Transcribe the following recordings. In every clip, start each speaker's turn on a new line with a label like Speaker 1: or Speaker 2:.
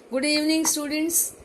Speaker 1: Good evening, students.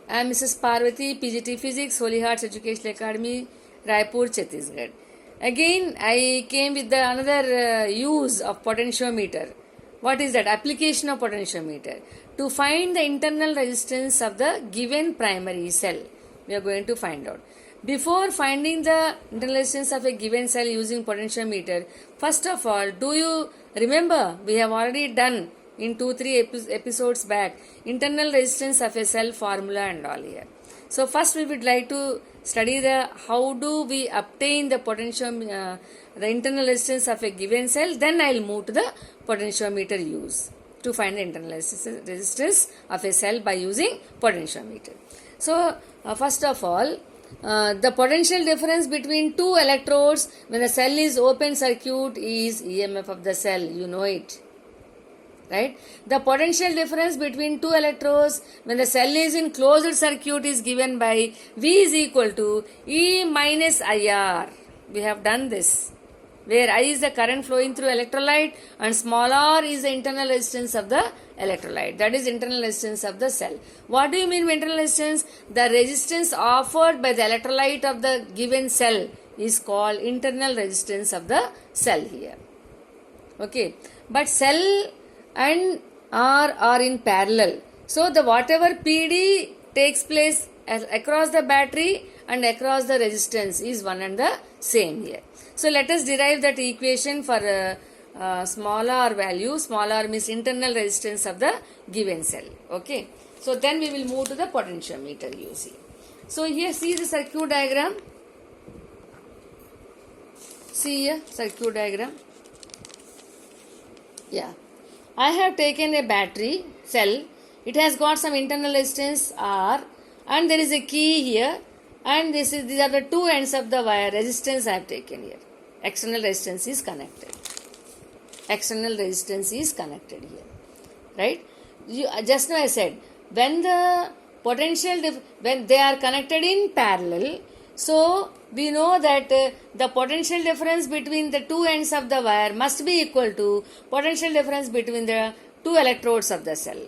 Speaker 1: I am Mrs. Parvati, PGT Physics, Holy Hearts Educational Academy, Raipur, Chhattisgarh. Again, I came with another use of potentiometer. What is that? Application of potentiometer. To find the internal resistance of the given primary cell, we are going to find out. Before finding the internal resistance of a given cell using potentiometer, first of all, do you remember we have already done in 2-3 episodes back internal resistance of a cell formula and all here. So first we would like to study the how do we obtain the the internal resistance of a given cell. Then I will move to the potentiometer use to find the internal resistance of a cell by using potentiometer. So first of all, the potential difference between two electrodes when the cell is open circuit is EMF of the cell. You know it, right? The potential difference between two electrodes when the cell is in closed circuit is given by V is equal to E minus IR. We have done this, where I is the current flowing through electrolyte and small r is the internal resistance of the electrolyte. That is internal resistance of the cell. What do you mean by internal resistance? The resistance offered by the electrolyte of the given cell is called internal resistance of the cell here. Okay, but cell and R are in parallel. So the whatever PD takes place across the battery and across the resistance is one and the same here. So let us derive that equation for small r value. Small r means internal resistance of the given cell. Okay. So then we will move to the potentiometer use. So here see the circuit diagram. See here circuit diagram. Yeah. I have taken a battery cell. It has got some internal resistance R and there is a key here, and these are the two ends of the wire. Resistance I have taken here. External resistance is connected. External resistance is connected here. Right? Just now I said when the when they are connected in parallel, so we know that the potential difference between the two ends of the wire must be equal to potential difference between the two electrodes of the cell.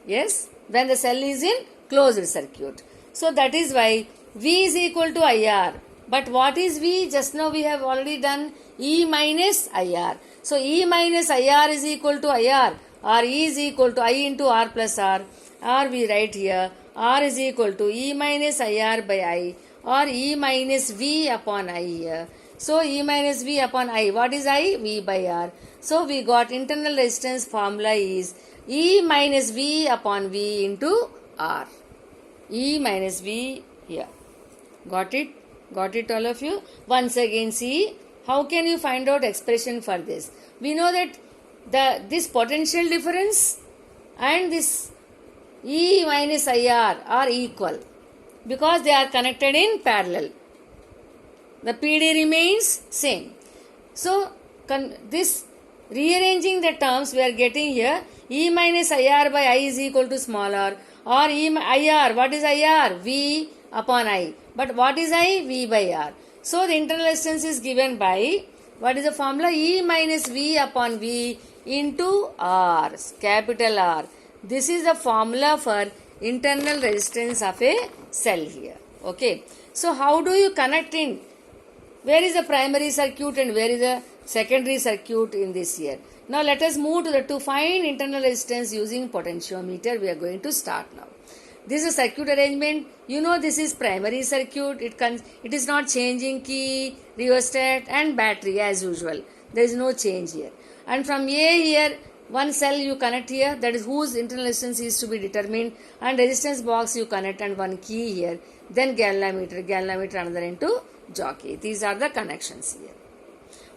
Speaker 1: Yes, when the cell is in closed circuit. So that is why V is equal to IR. But what is V? Just now we have already done E minus IR. So E minus IR is equal to IR, or E is equal to I into R plus R. Or we write here R is equal to E minus IR by I, or E minus V upon I here. So E minus V upon I. What is I? V by R. So we got internal resistance formula is E minus V upon V into R. E minus V here. Got it? Got it all of you? Once again see, how can you find out expression for this? We know that this potential difference and this E minus IR are equal because they are connected in parallel. The PD remains same. So this rearranging the terms we are getting here, E minus IR by I is equal to small r, or IR. What is IR? V upon I. But what is I? V by R. So the internal resistance is given by, what is the formula? E minus V upon V into R, capital R. This is the formula for internal resistance of a cell here. Okay. So how do you connect in? Where is the primary circuit and where is the secondary circuit in this here? Now let us move to find internal resistance using potentiometer. We are going to start now. This is a circuit arrangement. You know this is primary circuit. It is not changing key, rheostat and battery as usual. There is no change here. And from A here, one cell you connect here, that is whose internal resistance is to be determined, and resistance box you connect and one key here. Then galvanometer another into jockey. These are the connections here.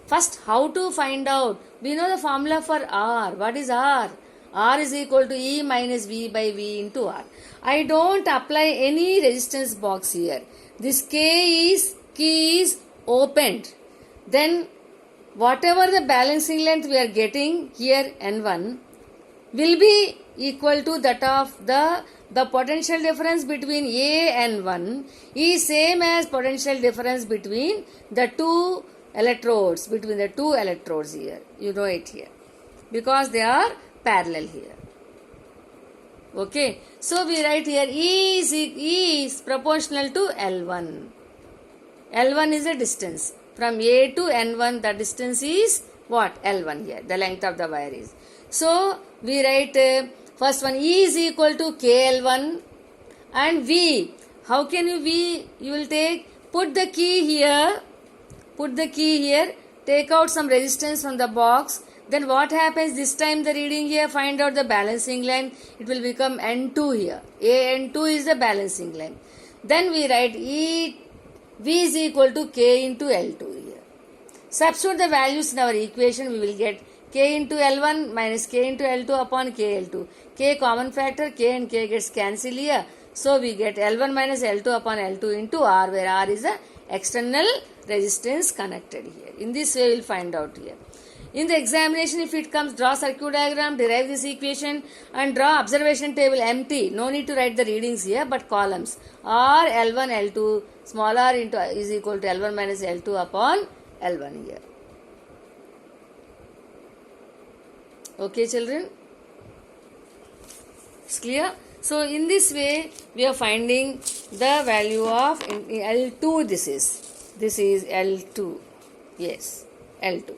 Speaker 1: First, how to find out? We know the formula for R. What is R? R is equal to E minus V by V into R. I don't apply any resistance box here. This key is opened. Then whatever the balancing length we are getting here N1 will be equal to that of the potential difference between A and 1 is same as potential difference between the two electrodes, here. You know it here. Because they are parallel here. Okay, so we write here E is proportional to L1. L1 is the distance. From A to N1, the distance is what? L1 here. The length of the wire is. So, we write first one E is equal to KL1 and V. How can you V? You will put the key here, take out some resistance from the box. Then what happens this time the reading here, find out the balancing line. It will become N2 here. AN2 is the balancing line. Then we write V is equal to K into L2 here. Substitute the values in our equation. We will get K into L1 minus K into L2 upon KL2. K common factor, K and K gets cancelled here. So we get L1 minus L2 upon L2 into R, where R is the external resistance connected here. In this way we will find out here. In the examination, if it comes, draw circuit diagram, derive this equation and draw observation table empty. No need to write the readings here, but columns. R L1 L2 small r into is equal to L1 minus L2 upon L1 here. Okay, children? It's clear? So, in this way, we are finding the value of L2. This is L2. Yes, L2.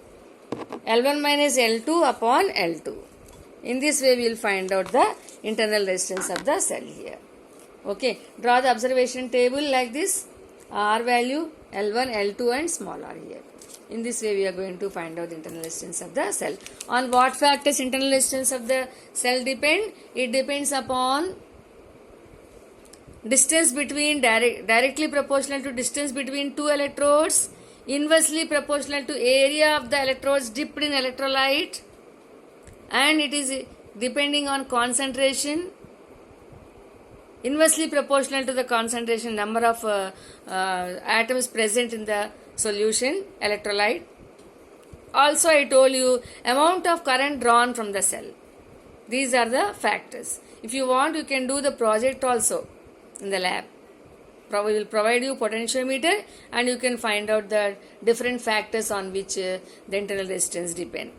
Speaker 1: L1 minus L2 upon L2. In this way, we will find out the internal resistance of the cell here. Okay, draw the observation table like this. R value, L1, L2 and small r here. In this way, we are going to find out the internal resistance of the cell. On what factors internal resistance of the cell depend? It depends upon distance between, directly proportional to distance between two electrodes, inversely proportional to area of the electrodes dipped in electrolyte, and it is depending on concentration, inversely proportional to the concentration, number of atoms present in the solution, electrolyte. Also, I told you amount of current drawn from the cell. These are the factors. If you want, you can do the project also in the lab. We will provide you potentiometer and you can find out the different factors on which the internal resistance depend.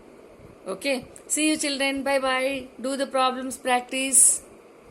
Speaker 1: Okay. See you children. Bye bye. Do the problems, practice.